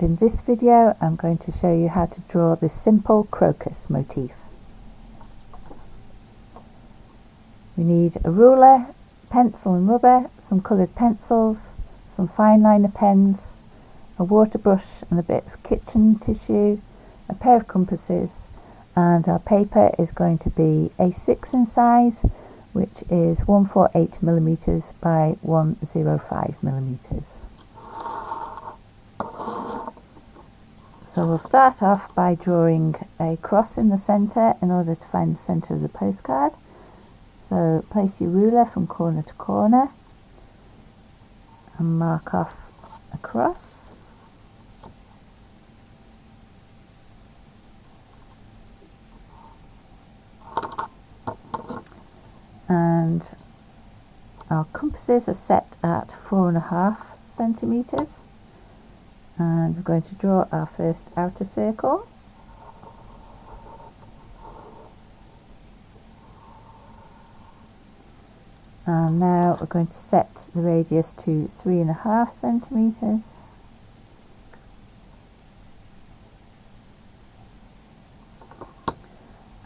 In this video I'm going to show you how to draw this simple crocus motif. We need a ruler, pencil and rubber, some coloured pencils, some Fineliner pens, a water brush and a bit of kitchen tissue, a pair of compasses, and our paper is going to be A6 in size, which is 148mm by 105mm. So we'll start off by drawing a cross in the centre in order to find the centre of the postcard. So place your ruler from corner to corner and mark off a cross. And our compasses are set at 4.5cm. And we're going to draw our first outer circle. And now we're going to set the radius to 3.5cm.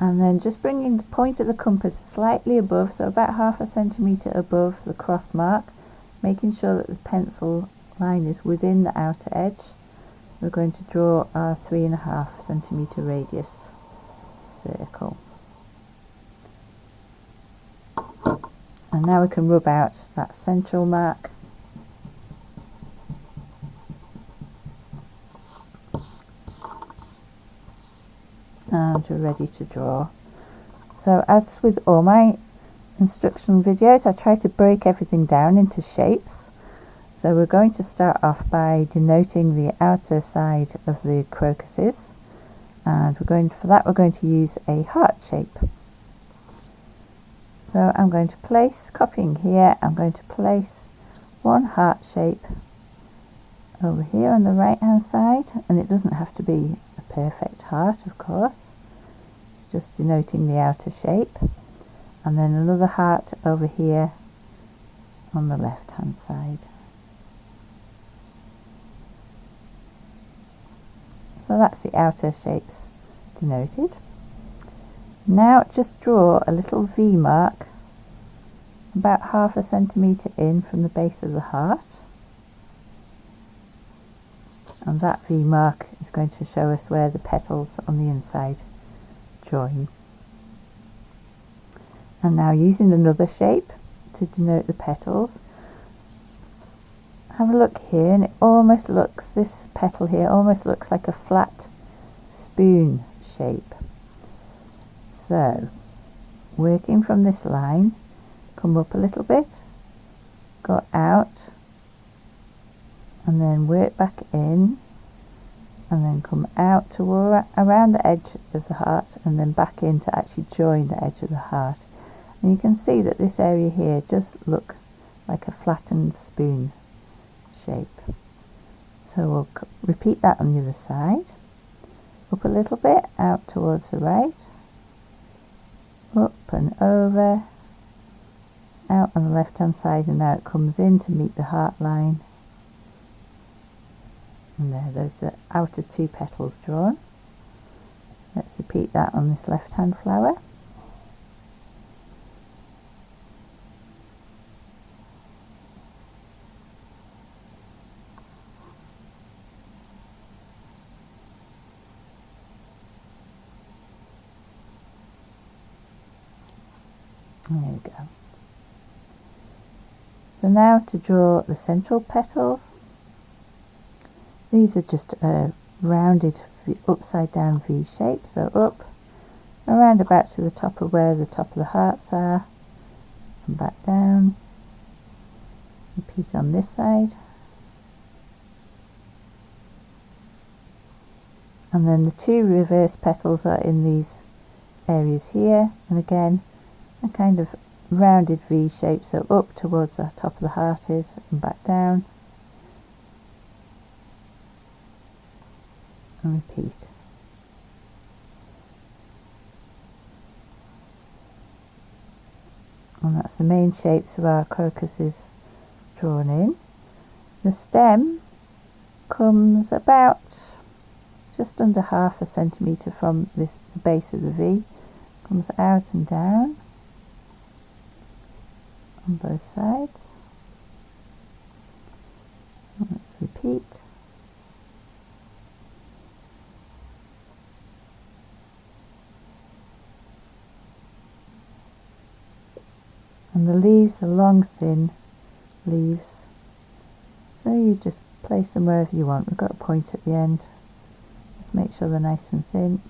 And then just bringing the point of the compass slightly above, so about 0.5 centimetre above the cross mark, making sure that the pencil line is within the outer edge. We're going to draw our 3.5cm radius circle. And now we can rub out that central mark. And we're ready to draw. So as with all my instructional videos, I try to break everything down into shapes. So we're going to start off by denoting the outer side of the crocuses, and we're going to use a heart shape. So I'm going to place, copying here, I'm going to place one heart shape over here on the right hand side, and it doesn't have to be a perfect heart, of course. It's just denoting the outer shape, and then another heart over here on the left hand side. So that's the outer shapes denoted. Now just draw a little V mark about 0.5 centimetre in from the base of the heart. And that V mark is going to show us where the petals on the inside join. And now using another shape to denote the petals, have a look here, and it almost looks, this petal here almost looks like a flat spoon shape. So working from this line, come up a little bit, go out, and then work back in, and then come out to around the edge of the heart, and then back in to actually join the edge of the heart. And you can see that this area here just look like a flattened spoon shape. So we'll repeat that on the other side. Up a little bit, out towards the right, up and over, out on the left hand side, and now it comes in to meet the heart line. And there's the outer two petals drawn. Let's repeat that on this left hand flower. There we go. So now to draw the central petals. These are just a rounded upside down V shape. So up, around about to the top of where the top of the hearts are, and back down. Repeat on this side. And then the two reverse petals are in these areas here, and again a kind of rounded V shape, so up towards the top of the heart is, and back down, and repeat. And that's the main shapes of our crocuses drawn in. The stem comes about just under ½ centimetre from the base of the V, comes out and down on both sides. Let's repeat. And the leaves are long, thin leaves, so you just place them wherever you want. We've got a point at the end. Just make sure they're nice and thin.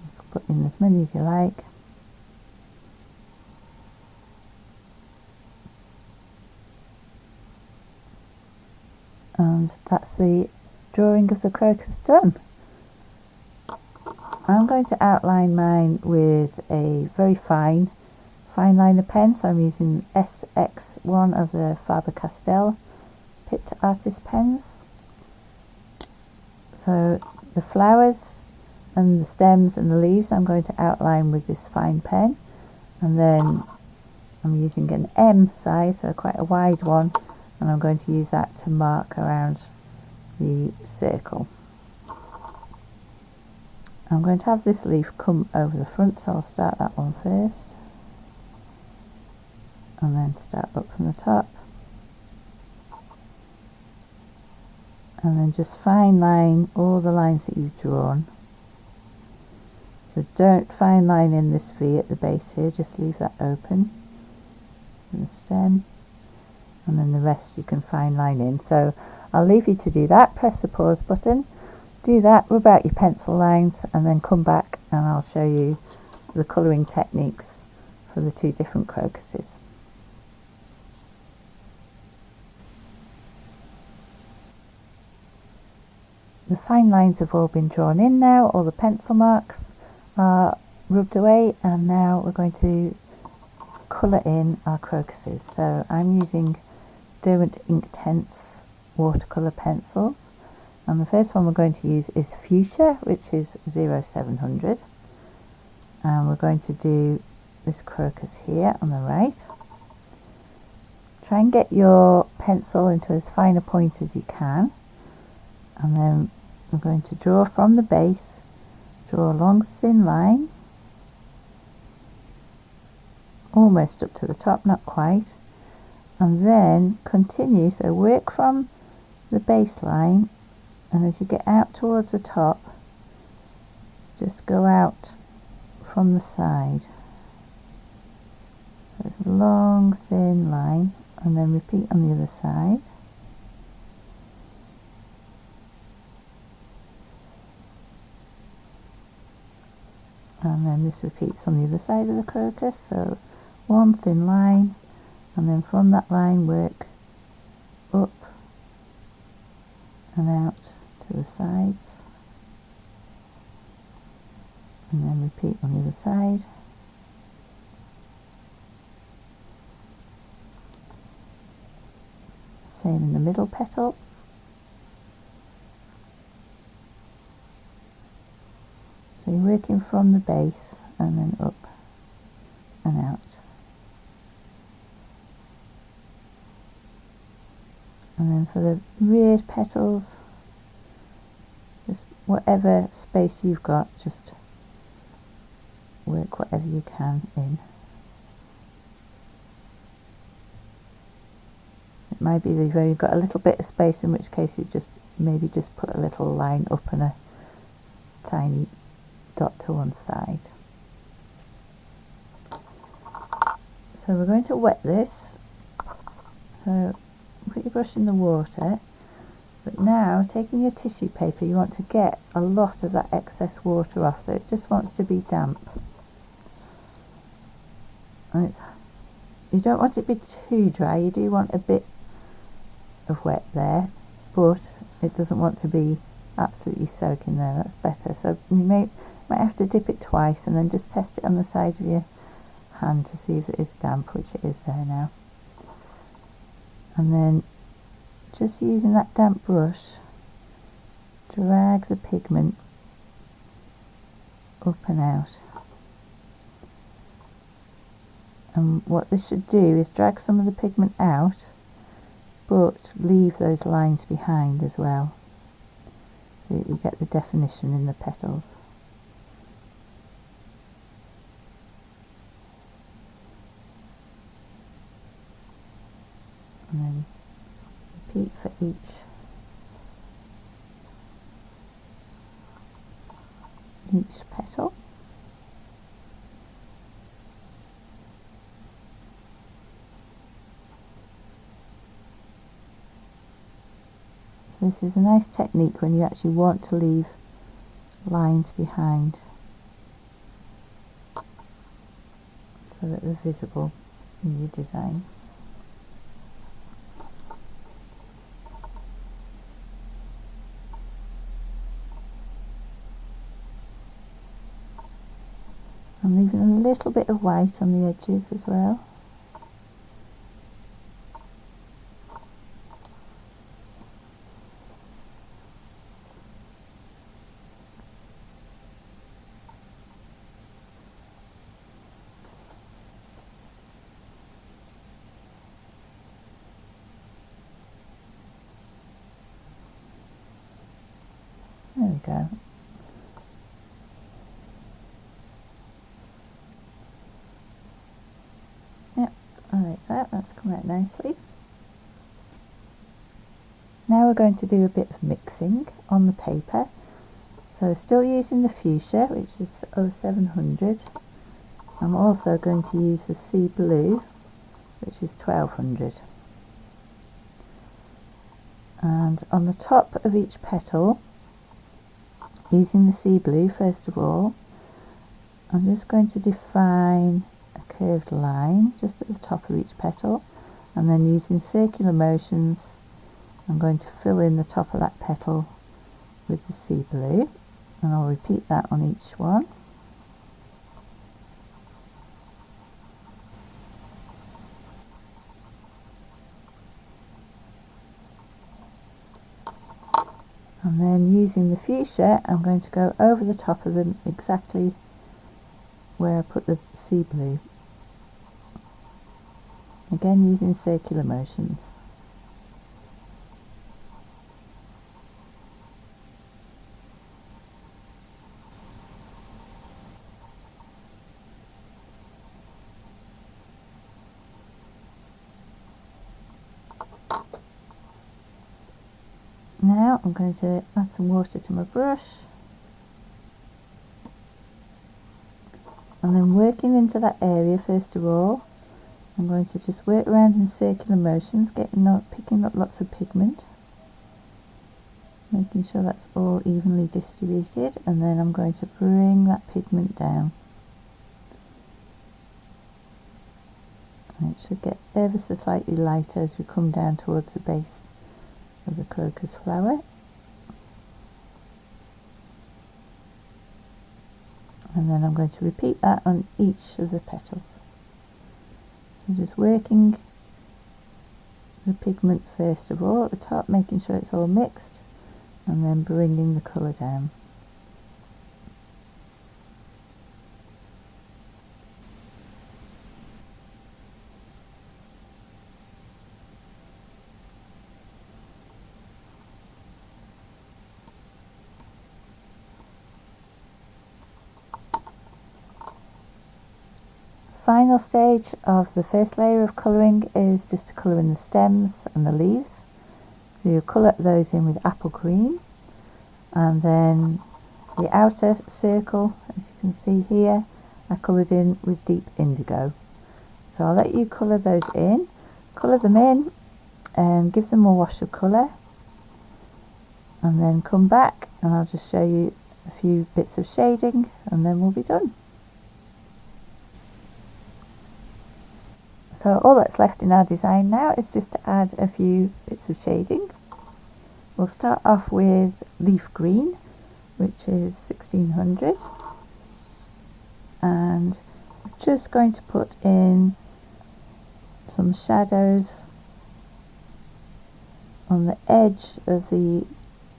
You can put in as many as you like. And that's the drawing of the crocus done. I'm going to outline mine with a very fine Fineliner pen, so I'm using SX1 of the Faber Castell PITT artist pens. So the flowers and the stems and the leaves I'm going to outline with this fine pen, and then I'm using an M size, so quite a wide one, and I'm going to use that to mark around the circle. I'm going to have this leaf come over the front, so I'll start that one first, and then start up from the top, and then just fine line all the lines that you've drawn. So don't fine line in this V at the base here, just leave that open in the stem, and then the rest you can fine line in. So I'll leave you to do that. Press the pause button, do that, rub out your pencil lines, and then come back and I'll show you the colouring techniques for the two different crocuses. The fine lines have all been drawn in now, all the pencil marks are rubbed away, and now we're going to colour in our crocuses. So I'm using Derwent Inktense watercolour pencils, and the first one we're going to use is Fuchsia, which is 0700, and we're going to do this crocus here on the right. Try and get your pencil into as fine a point as you can, and then we're going to draw from the base, draw a long thin line almost up to the top, not quite, and then continue. So work from the baseline, and as you get out towards the top, just go out from the side. So it's a long thin line, and then repeat on the other side. And then this repeats on the other side of the crocus, so one thin line, and then from that line work up and out to the sides, and then repeat on the other side. Same in the middle petal. So you're working from the base and then up and out. And then for the rear petals, just whatever space you've got, just work whatever you can in. It might be that you've only got a little bit of space, in which case you just maybe just put a little line up and a tiny dot to one side. So we're going to wet this. So put your brush in the water, but now taking your tissue paper, you want to get a lot of that excess water off, so it just wants to be damp. And you don't want it to be too dry, you do want a bit of wet there, but it doesn't want to be absolutely soaking there, that's better. So you might have to dip it twice and then just test it on the side of your hand to see if it is damp, which it is there now. And then just using that damp brush, drag the pigment up and out. And what this should do is drag some of the pigment out but leave those lines behind as well, so that you get the definition in the petals. And then repeat for each petal. So this is a nice technique when you actually want to leave lines behind so that they're visible in your design. I'm leaving a little bit of white on the edges as well. There we go. Yep, I like that, that's come out nicely. Now we're going to do a bit of mixing on the paper. So still using the Fuchsia, which is 0700. I'm also going to use the sea blue, which is 1200. And on the top of each petal, using the sea blue first of all, I'm just going to define a curved line just at the top of each petal, and then using circular motions I'm going to fill in the top of that petal with the sea blue, and I'll repeat that on each one. And then using the Fuchsia, I'm going to go over the top of them exactly where I put the sea blue. Again using circular motions. Now I'm going to add some water to my brush, and then working into that area first of all, I'm going to just work around in circular motions, picking up lots of pigment, making sure that's all evenly distributed, and then I'm going to bring that pigment down. And it should get ever so slightly lighter as we come down towards the base of the crocus flower. And then I'm going to repeat that on each of the petals. So just working the pigment first of all at the top, making sure it's all mixed, and then bringing the colour down. Final stage of the first layer of colouring is just to colour in the stems and the leaves. So you'll colour those in with apple green, and then the outer circle, as you can see here, I coloured in with Deep Indigo. So I'll let you colour those in, colour them in and give them a wash of colour, and then come back and I'll just show you a few bits of shading and then we'll be done. So all that's left in our design now is just to add a few bits of shading. We'll start off with leaf green, which is 1600, and we're just going to put in some shadows on the edge of the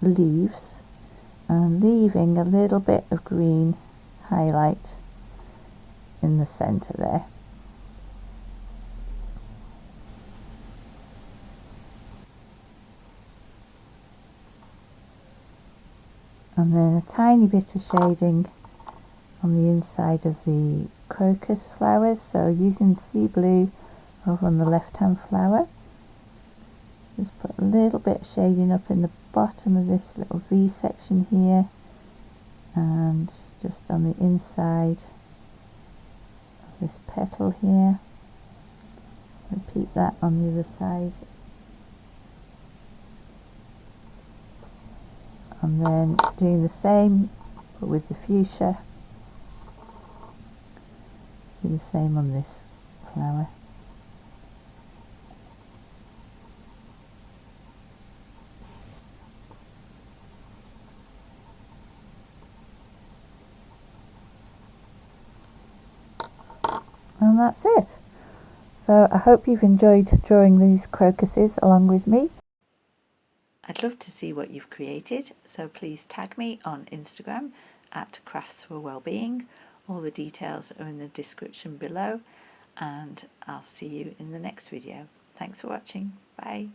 leaves and leaving a little bit of green highlight in the centre there. and then a tiny bit of shading on the inside of the crocus flowers, so using sea blue over on the left hand flower. Just put a little bit of shading up in the bottom of this little V section here, and just on the inside of this petal here. Repeat that on the other side, and then doing the same but with the fuchsia. Do the same on this flower. And that's it. So I hope you've enjoyed drawing these crocuses along with me. I'd love to see what you've created, so please tag me on Instagram at Crafts for Wellbeing. All the details are in the description below, and I'll see you in the next video. Thanks for watching. Bye.